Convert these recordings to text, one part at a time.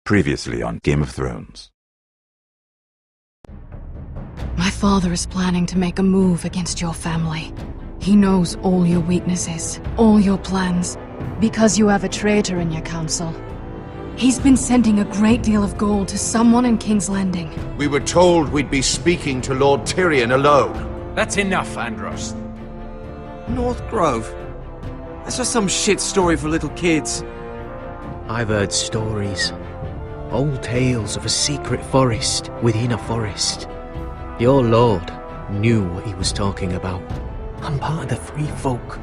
Previously on Game of Thrones. My father is planning to make a move against your family. He knows all your weaknesses, all your plans, because you have a traitor in your council. He's been sending a great deal of gold to someone in King's Landing. We were told we'd be speaking to Lord Tyrion alone. That's enough, Andros. North Grove? That's just some shit story for little kids. I've heard stories. Old tales of a secret forest within a forest. Your lord knew what he was talking about. I'm part of the free folk.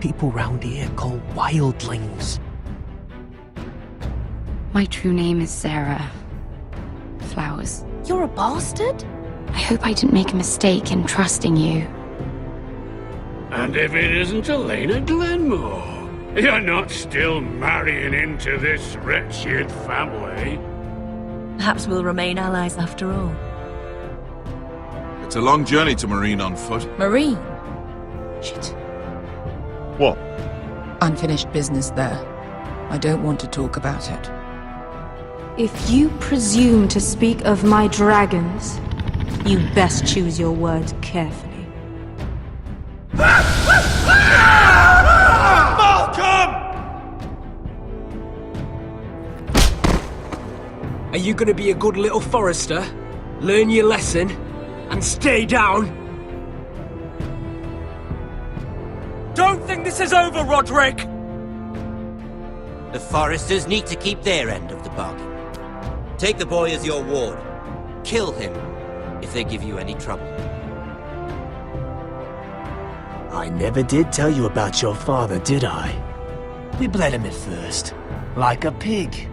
People round here call wildlings. My true name is Sarah Flowers. You're a bastard? I hope I didn't make a mistake in trusting you. And if it isn't Elena Glenmore, you're not still marrying into this wretched family. Perhaps we'll remain allies after all. It's a long journey to Marine on foot. Marine? Shit. What? Unfinished business there. I don't want to talk about it. If you presume to speak of my dragons, you best choose your words carefully. Are you gonna be a good little forester? Learn your lesson? And stay down? Don't think this is over, Roderick! The Foresters need to keep their end of the bargain. Take the boy as your ward. Kill him if they give you any trouble. I never did tell you about your father, did I? We bled him at first, like a pig.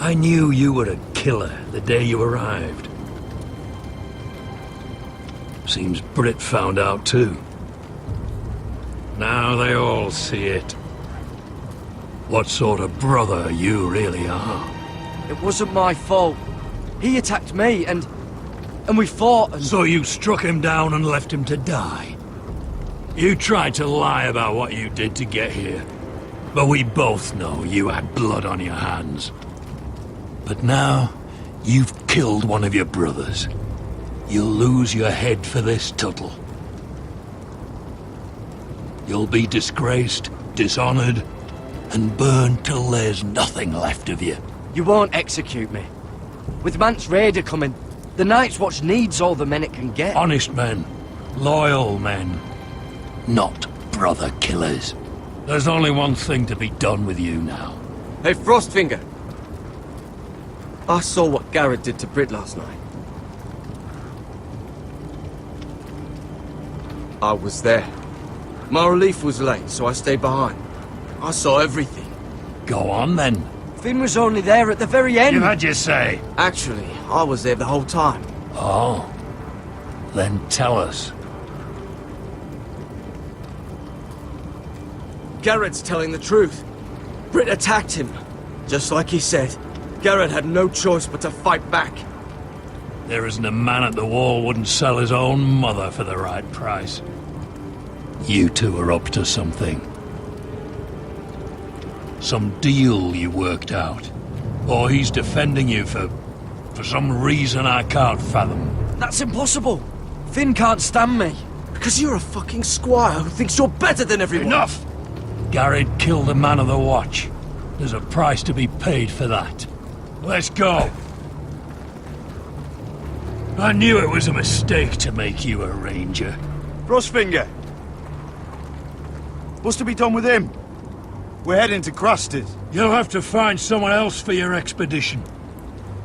I knew you were a killer the day you arrived. Seems Britt found out too. Now they all see it. What sort of brother you really are. It wasn't my fault. He attacked me, and we fought and... So you struck him down and left him to die? You tried to lie about what you did to get here, but we both know you had blood on your hands. But now, you've killed one of your brothers. You'll lose your head for this, Tuttle. You'll be disgraced, dishonored, and burned till there's nothing left of you. You won't execute me. With Mance Rayder coming, the Night's Watch needs all the men it can get. Honest men, loyal men, not brother killers. There's only one thing to be done with you now. Hey, Frostfinger. I saw what Garrett did to Britt last night. I was there. My relief was late, so I stayed behind. I saw everything. Go on, then. Finn was only there at the very end. You had your say. Actually, I was there the whole time. Oh. Then tell us. Garrett's telling the truth. Britt attacked him, just like he said. Garrett had no choice but to fight back. There isn't a man at the wall wouldn't sell his own mother for the right price. You two are up to something. Some deal you worked out. Or he's defending you for some reason I can't fathom. That's impossible. Finn can't stand me. Because you're a fucking squire who thinks you're better than everyone. Enough! Garrett killed a man of the watch. There's a price to be paid for that. Let's go. I knew it was a mistake to make you a ranger. Frostfinger! What's to be done with him? We're heading to Crusters. You'll have to find someone else for your expedition.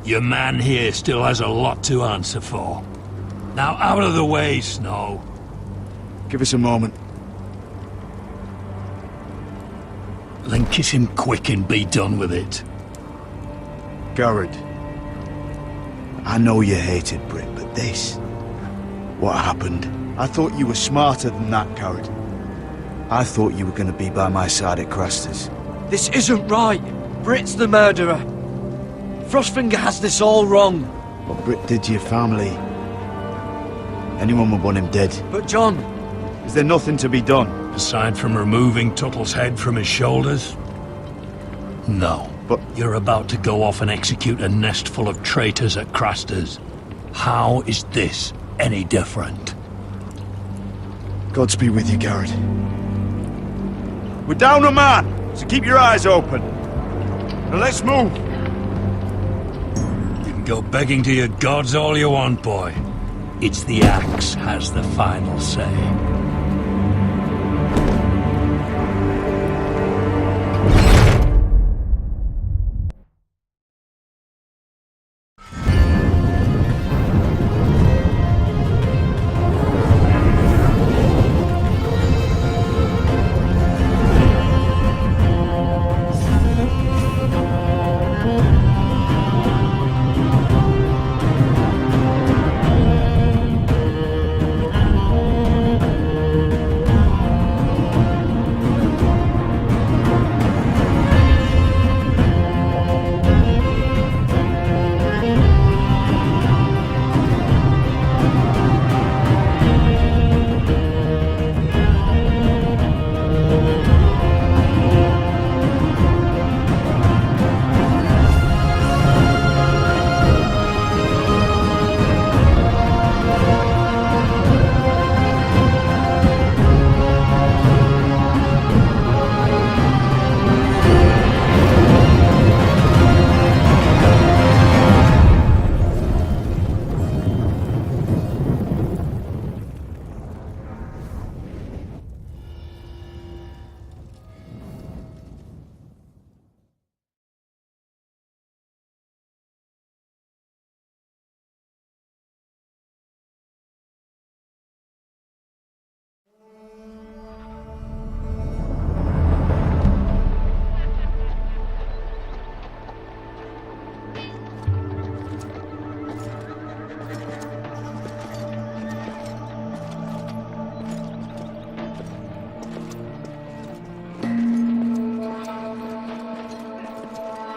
Your man here still has a lot to answer for. Now out of the way, Snow. Give us a moment. Then kiss him quick and be done with it. Garrett, I know you hated Brit, but this... what happened? I thought you were smarter than that, Garrett. I thought you were going to be by my side at Crusters. This isn't right. Brit's the murderer. Frostfinger has this all wrong. What Brit did to your family... anyone would want him dead. But John... is there nothing to be done? Aside from removing Tuttle's head from his shoulders? No. But you're about to go off and execute a nest full of traitors at Crusters. How is this any different? Godspeed with you, Garrett. We're down a man, so keep your eyes open. Now let's move. You can go begging to your gods all you want, boy. It's the axe has the final say.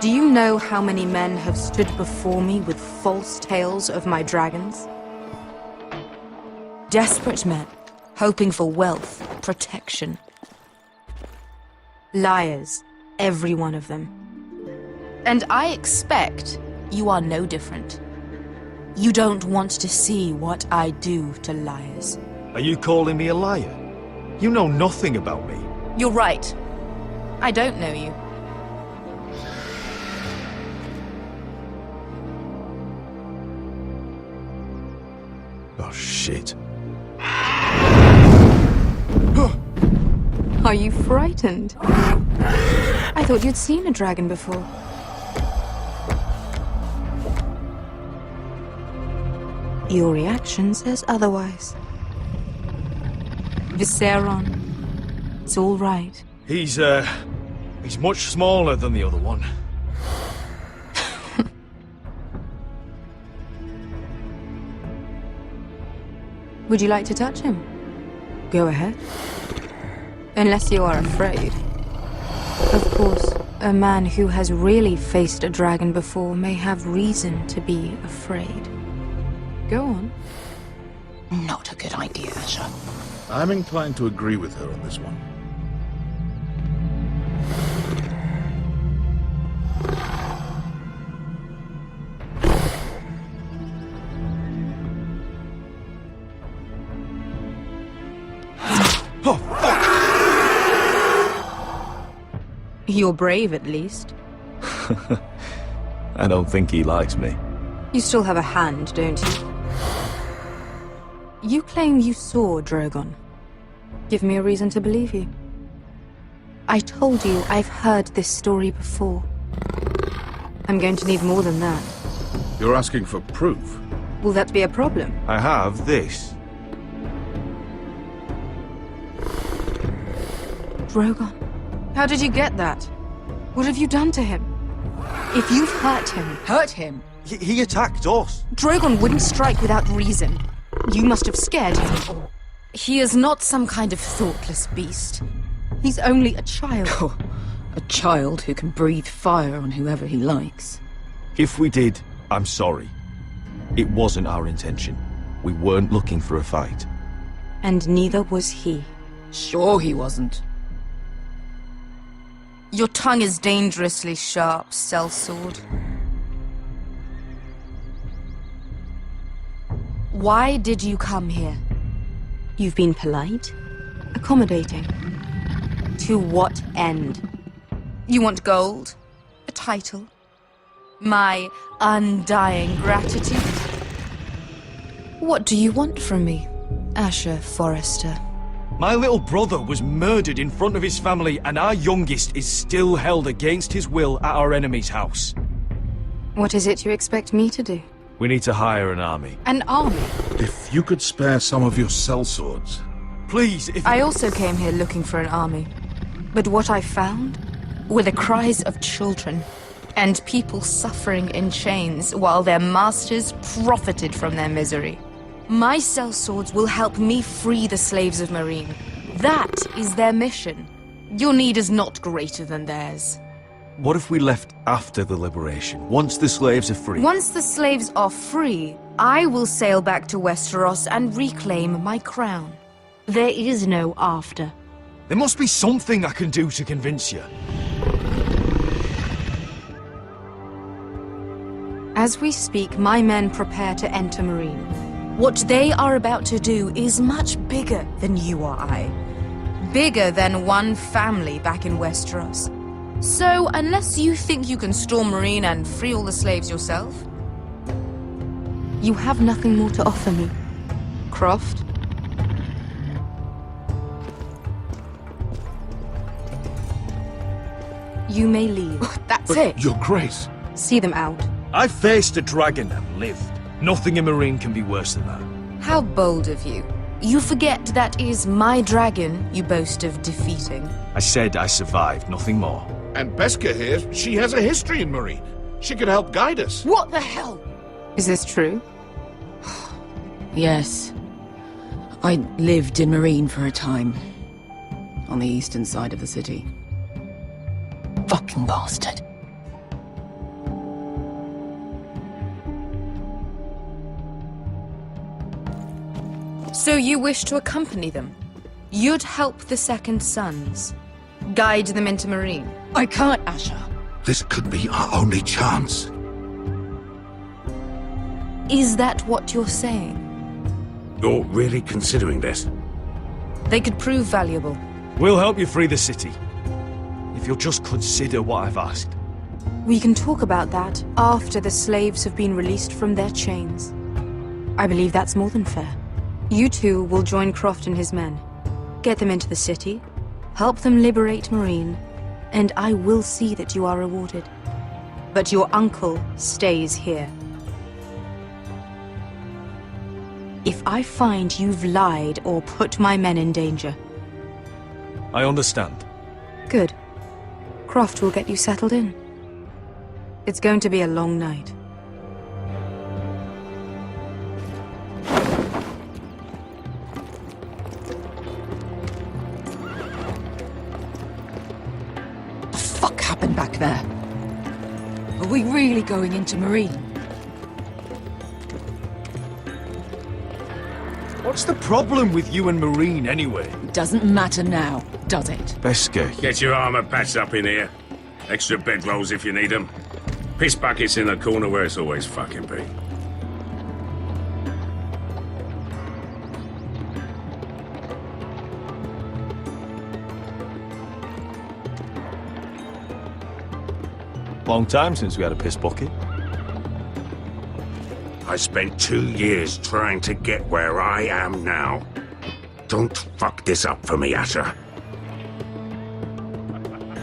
Do you know how many men have stood before me with false tales of my dragons? Desperate men, hoping for wealth, protection. Liars, every one of them. And I expect you are no different. You don't want to see what I do to liars. Are you calling me a liar? You know nothing about me. You're right. I don't know you. Oh, shit. Are you frightened? I thought you'd seen a dragon before. Your reaction says otherwise. Viserion. It's all right. He's much smaller than the other one. Would you like to touch him? Go ahead. Unless you are afraid. Of course, a man who has really faced a dragon before may have reason to be afraid. Go on. Not a good idea, Asher. I'm inclined to agree with her on this one. You're brave, at least. I don't think he likes me. You still have a hand, don't you? You claim you saw Drogon. Give me a reason to believe you. I told you I've heard this story before. I'm going to need more than that. You're asking for proof? Will that be a problem? I have this. Drogon, how did you get that? What have you done to him? If you've hurt him... Hurt him? He attacked us. Drogon wouldn't strike without reason. You must have scared him, or... He is not some kind of thoughtless beast. He's only a child. Oh, a child who can breathe fire on whoever he likes. If we did, I'm sorry. It wasn't our intention. We weren't looking for a fight. And neither was he. Sure he wasn't. Your tongue is dangerously sharp, sellsword. Why did you come here? You've been polite, accommodating. To what end? You want gold? A title? My undying gratitude? What do you want from me, Asher Forrester? My little brother was murdered in front of his family, and our youngest is still held against his will at our enemy's house. What is it you expect me to do? We need to hire an army. An army? If you could spare some of your sellswords. Please, if... I also came here looking for an army. But what I found were the cries of children and people suffering in chains while their masters profited from their misery. My sellswords will help me free the slaves of Meereen. That is their mission. Your need is not greater than theirs. What if we left after the liberation, once the slaves are free? Once the slaves are free, I will sail back to Westeros and reclaim my crown. There is no after. There must be something I can do to convince you. As we speak, my men prepare to enter Meereen. What they are about to do is much bigger than you or I. Bigger than one family back in Westeros. So, unless you think you can storm Meereen and free all the slaves yourself, you have nothing more to offer me, Croft. You may leave. That's it. Your Grace. See them out. I faced a dragon and lived. Nothing in Meereen can be worse than that. How bold of you. You forget that is my dragon you boast of defeating. I said I survived, nothing more. And Beskha here, she has a history in Meereen. She could help guide us. What the hell? Is this true? Yes. I lived in Meereen for a time. On the eastern side of the city. Fucking bastard. So you wish to accompany them? You'd help the Second Sons? Guide them into Meereen? I can't, Asher. This could be our only chance. Is that what you're saying? You're really considering this? They could prove valuable. We'll help you free the city. If you'll just consider what I've asked. We can talk about that after the slaves have been released from their chains. I believe that's more than fair. You two will join Croft and his men. Get them into the city, help them liberate Meereen, and I will see that you are rewarded. But your uncle stays here. If I find you've lied or put my men in danger... I understand. Good. Croft will get you settled in. It's going to be a long night. What the fuck happened back there? Are we really going into Meereen? What's the problem with you and Meereen, anyway? It doesn't matter now, does it? Beskha. Get your armor patched up in here. Extra bedrolls if you need them. Piss buckets in the corner where it's always fucking be. Long time since we had a piss bucket. I spent 2 years trying to get where I am now. Don't fuck this up for me, Asher.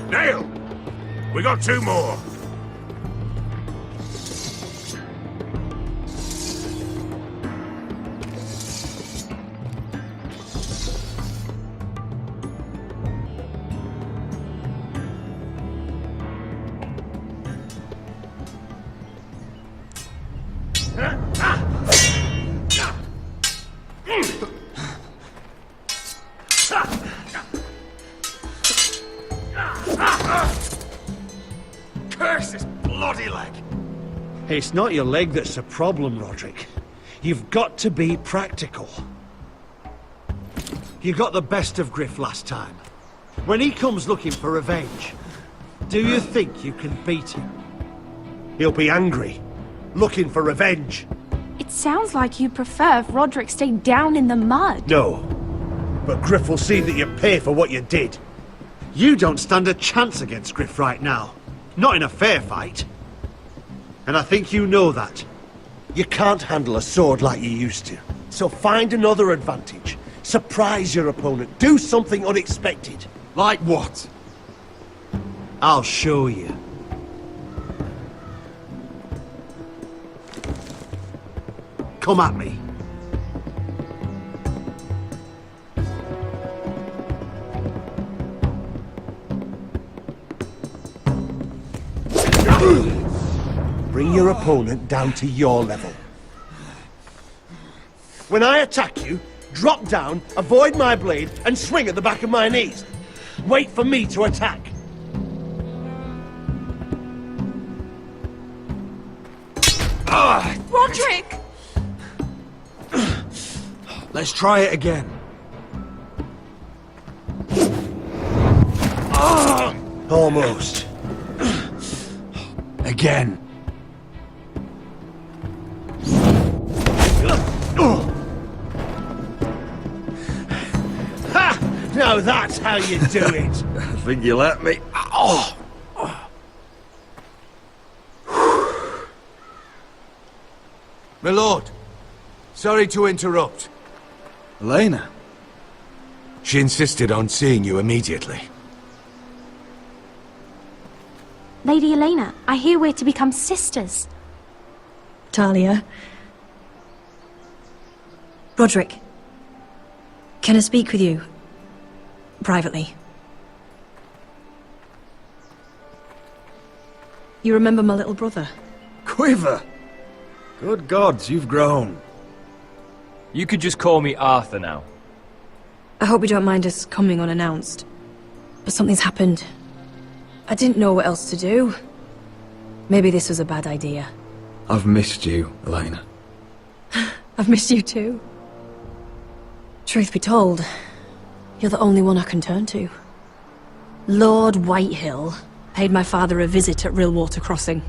Nail! We got 2 more! Curse this bloody leg! It's not your leg that's the problem, Roderick. You've got to be practical. You got the best of Griff last time. When he comes looking for revenge, do you think you can beat him? He'll be angry, looking for revenge. It sounds like you prefer if Roderick stayed down in the mud. No, but Griff will see that you pay for what you did. You don't stand a chance against Griff right now. Not in a fair fight. And I think you know that. You can't handle a sword like you used to. So find another advantage. Surprise your opponent. Do something unexpected. Like what? I'll show you. Come at me. Bring your opponent down to your level. When I attack you, drop down, avoid my blade, and swing at the back of my knees. Wait for me to attack. Roderick! Let's try it again. Almost. Again. Ha! Now that's how you do it. I think you let me. Oh! My lord, sorry to interrupt. Elena? She insisted on seeing you immediately. Lady Elena, I hear we're to become sisters. Talia. Roderick. Can I speak with you? Privately. You remember my little brother? Quiver! Good gods, you've grown. You could just call me Arthur now. I hope you don't mind us coming unannounced. But something's happened. I didn't know what else to do. Maybe this was a bad idea. I've missed you, Elena. I've missed you too. Truth be told, you're the only one I can turn to. Lord Whitehill paid my father a visit at Rillwater Crossing.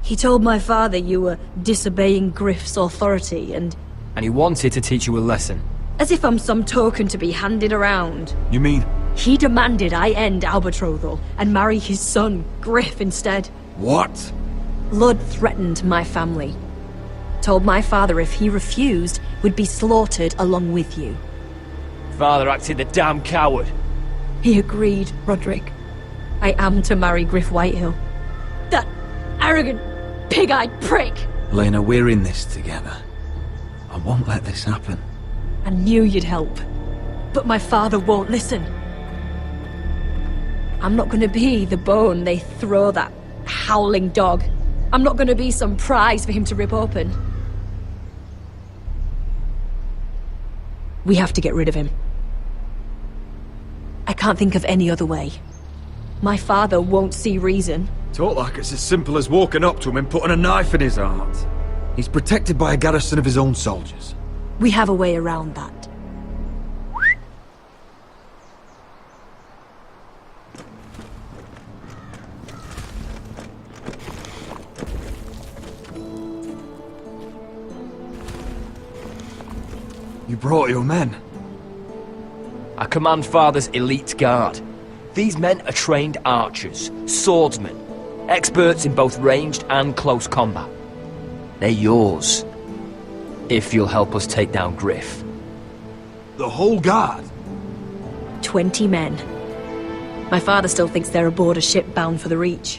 He told my father you were disobeying Griff's authority and he wanted to teach you a lesson. as if I'm some token to be handed around. You mean? He demanded I end our betrothal and marry his son, Griff, instead. What? Lud threatened my family. Told my father if he refused, we'd be slaughtered along with you. Father acted the damn coward. He agreed, Roderick. I am to marry Griff Whitehill. That arrogant, pig-eyed prick! Lena, we're in this together. I won't let this happen. I knew you'd help. But my father won't listen. I'm not gonna be the bone they throw that howling dog. I'm not gonna be some prize for him to rip open. We have to get rid of him. I can't think of any other way. My father won't see reason. Talk like it's as simple as walking up to him and putting a knife in his heart. He's protected by a garrison of his own soldiers. We have a way around that. You brought your men. I command Father's elite guard. These men are trained archers, swordsmen. Experts in both ranged and close combat. They're yours. If you'll help us take down Griff. The whole guard? 20 men. My father still thinks they're aboard a ship bound for the Reach.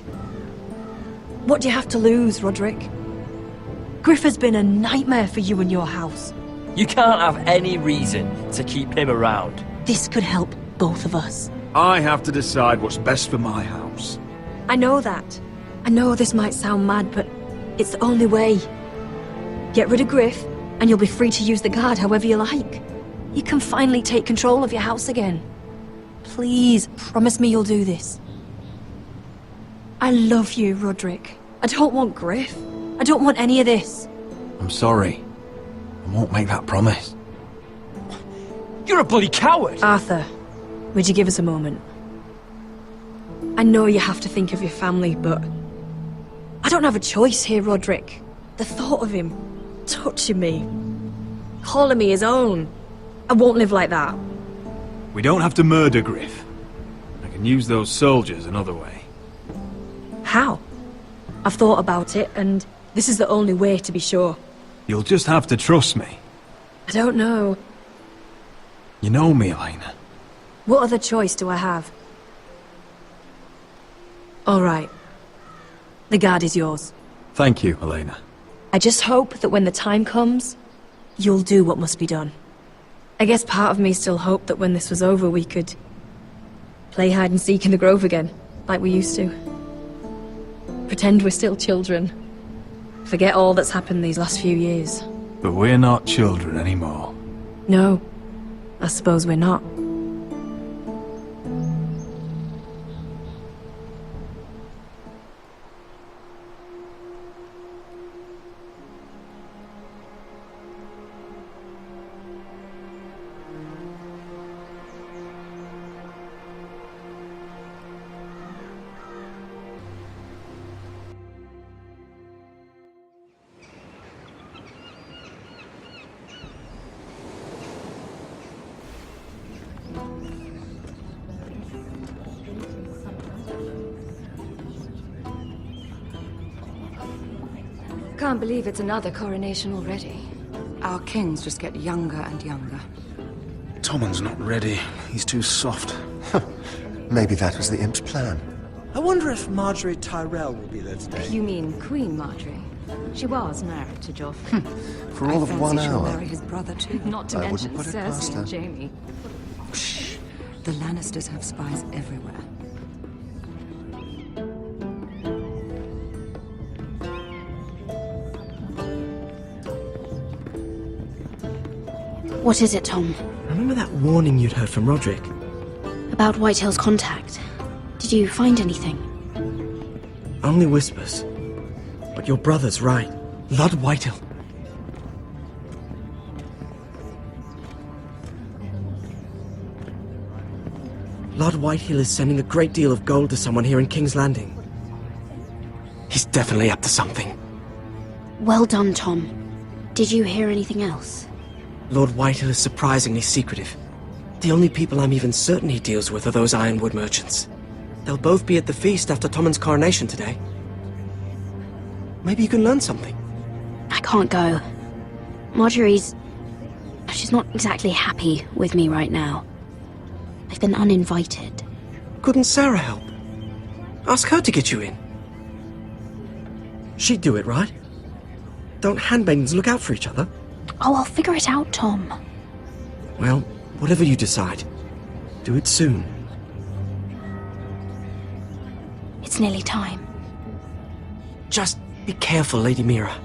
What do you have to lose, Roderick? Griff has been a nightmare for you and your house. You can't have any reason to keep him around. This could help both of us. I have to decide what's best for my house. I know that. I know this might sound mad, but it's the only way. Get rid of Griff, and you'll be free to use the guard however you like. You can finally take control of your house again. Please, promise me you'll do this. I love you, Roderick. I don't want Griff. I don't want any of this. I'm sorry. I won't make that promise. You're a bloody coward! Arthur, would you give us a moment? I know you have to think of your family, but I don't have a choice here, Roderick. The thought of him touching me, calling me his own, I won't live like that. We don't have to murder Griff. I can use those soldiers another way. How? I've thought about it, and this is the only way to be sure. You'll just have to trust me. I don't know. You know me, Elena. What other choice do I have? All right. The guard is yours. Thank you, Elena. I just hope that when the time comes, you'll do what must be done. I guess part of me still hoped that when this was over we could play hide and seek in the grove again, like we used to. Pretend we're still children. Forget all that's happened these last few years. But we're not children anymore. No, I suppose we're not. Can't believe it's another coronation already. Our kings just get younger and younger. Tommen's not ready. He's too soft. Maybe that was the imp's plan. I wonder if Marjorie Tyrell will be there today. You mean Queen Marjorie? She was married to Joffrey. For all of 1 She'll hour. marry his brother too. Not to I mention wouldn't put it past Cersei her. and Jaime. Shh. The Lannisters have spies everywhere. What is it, Tom? Remember that warning you'd heard from Roderick? About Whitehill's contact. Did you find anything? Only whispers. But your brother's right. Lord Whitehill. Lord Whitehill is sending a great deal of gold to someone here in King's Landing. He's definitely up to something. Well done, Tom. Did you hear anything else? Lord Whitehill is surprisingly secretive. The only people I'm even certain he deals with are those Ironwood merchants. They'll both be at the feast after Tommen's coronation today. Maybe you can learn something. I can't go. Marjorie's... she's not exactly happy with me right now. I've been uninvited. Couldn't Sarah help? Ask her to get you in. She'd do it, right? Don't handmaidens look out for each other? Oh, I'll figure it out, Tom. Well, whatever you decide, do it soon. It's nearly time. Just be careful, Lady Mira.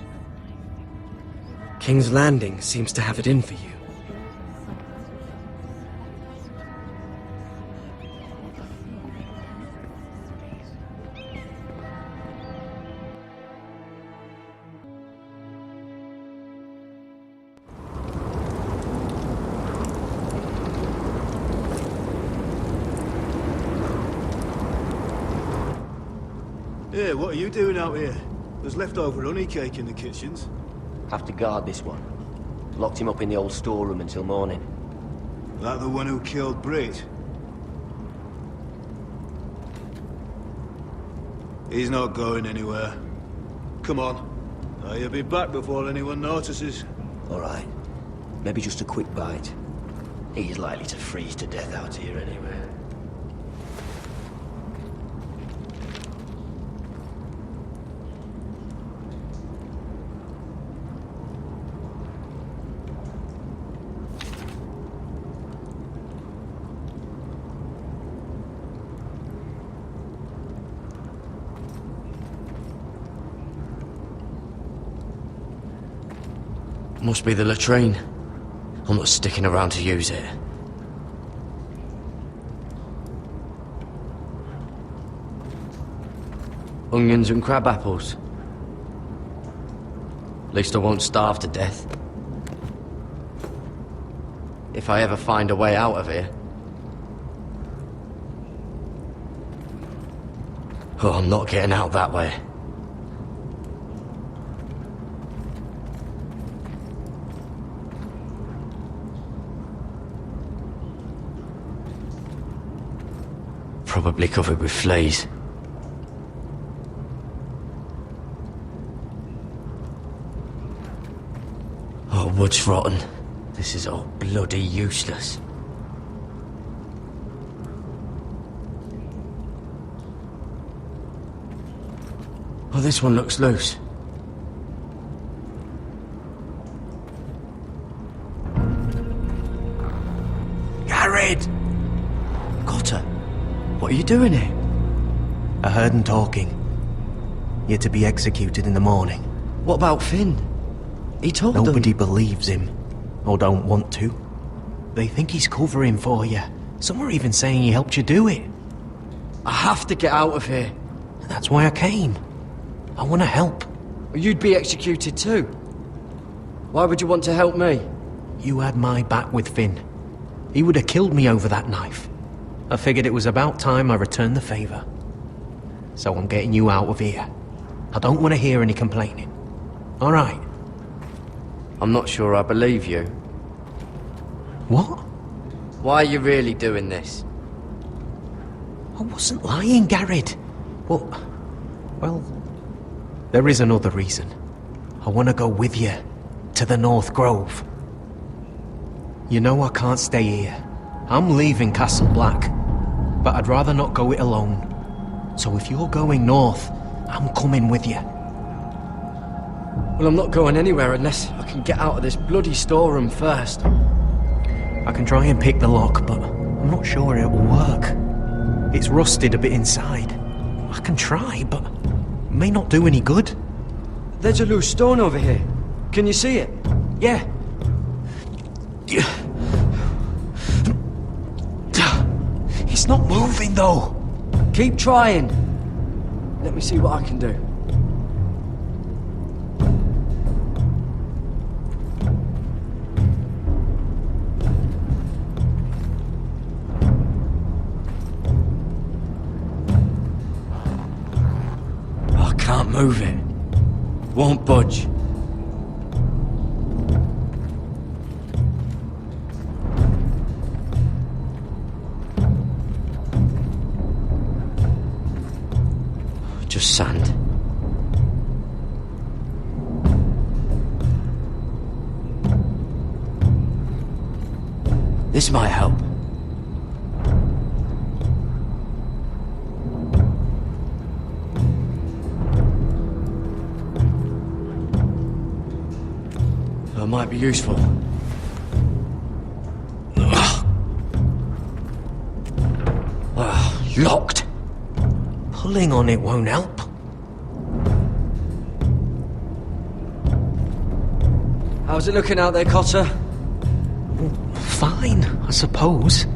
King's Landing seems to have it in for you. Hey, what are you doing out here? There's leftover honey cake in the kitchens. Have to guard this one. Locked him up in the old storeroom until morning. That the one who killed Brit? He's not going anywhere. Come on. You'll be back before anyone notices. Alright. Maybe just a quick bite. He's likely to freeze to death out here anyway. Must be the latrine. I'm not sticking around to use it. Onions and crab apples. At least I won't starve to death. If I ever find a way out of here. Oh, I'm not getting out that way. Probably covered with fleas. Oh, wood's rotten. This is all bloody useless. Oh, this one looks loose. Garrett! Cotter, what are you doing here? I heard him talking. You're to be executed in the morning. What about Finn? He told them... Nobody believes him, or don't want to. They think he's covering for you. Some are even saying he helped you do it. I have to get out of here. That's why I came. I want to help. You'd be executed too. Why would you want to help me? You had my back with Finn. He would have killed me over that knife. I figured it was about time I returned the favor. So I'm getting you out of here. I don't want to hear any complaining. All right? I'm not sure I believe you. What? Why are you really doing this? I wasn't lying, Garrett. Well, there is another reason. I want to go with you to the North Grove. You know I can't stay here. I'm leaving Castle Black, but I'd rather not go it alone. So if you're going north, I'm coming with you. Well, I'm not going anywhere unless I can get out of this bloody storeroom first. I can try and pick the lock, but I'm not sure it will work. It's rusted a bit inside. I can try, but it may not do any good. There's a loose stone over here. Can you see it? Yeah. It's not moving, though. Keep trying. Let me see what I can do. I can't move it. Won't budge. Just sand. This might help. That might be useful. Locked. Pulling on it won't help. How's it looking out there, Cotter? Fine, I suppose.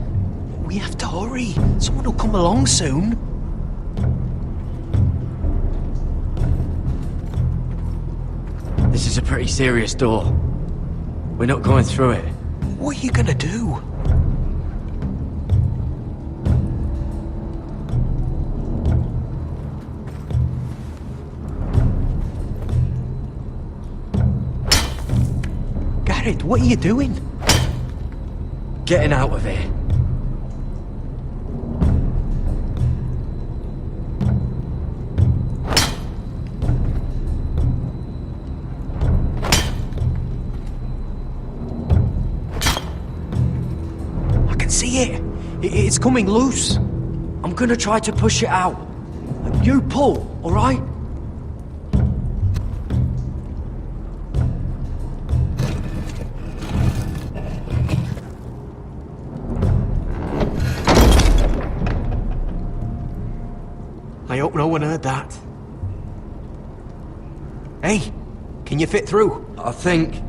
We have to hurry. Someone will come along soon. This is a pretty serious door. We're not going through it. What are you gonna do? Garrett, what are you doing? Getting out of here. see it. It's coming loose. I'm gonna try to push it out. You pull, alright? I hope no one heard that. Hey, can you fit through? I think...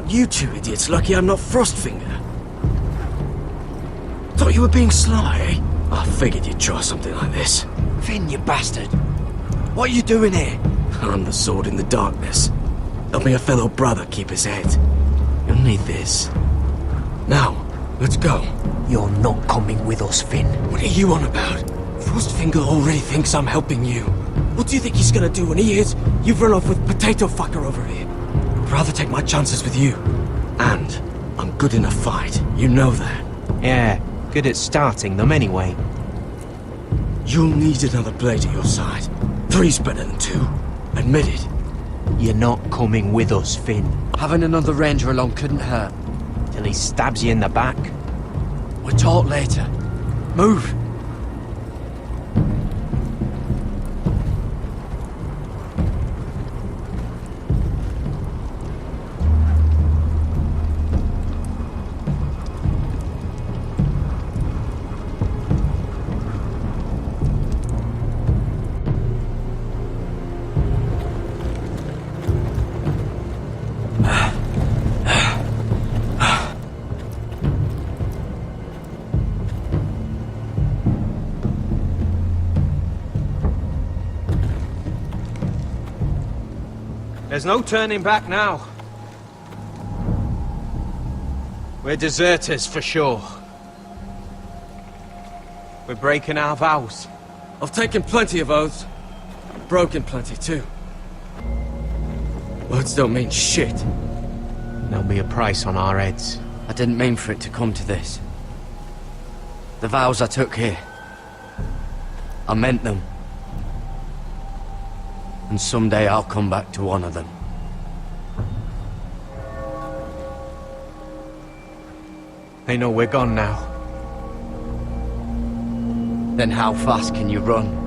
You two idiots lucky I'm not Frostfinger. Thought you were being sly, eh? I figured you'd try something like this. Finn, you bastard! What are you doing here? I'm the sword in the darkness. Helping a fellow brother keep his head. You'll need this. Now, let's go. You're not coming with us, Finn. What are you on about? Frostfinger already thinks I'm helping you. What do you think he's gonna do when he hears you've run off with Potato Fucker over here? I'd rather take my chances with you. And I'm good in a fight. You know that. Yeah, good at starting them anyway. You'll need another blade at your side. 3's better than 2. Admit it. You're not coming with us, Finn. Having another ranger along couldn't hurt. Till he stabs you in the back. We'll talk later. Move! There's no turning back now. We're deserters for sure. We're breaking our vows. I've taken plenty of oaths. Broken plenty too. Words don't mean shit. There'll be a price on our heads. I didn't mean for it to come to this. The vows I took here, I meant them. And someday I'll come back to honor them. They know we're gone now. Then how fast can you run?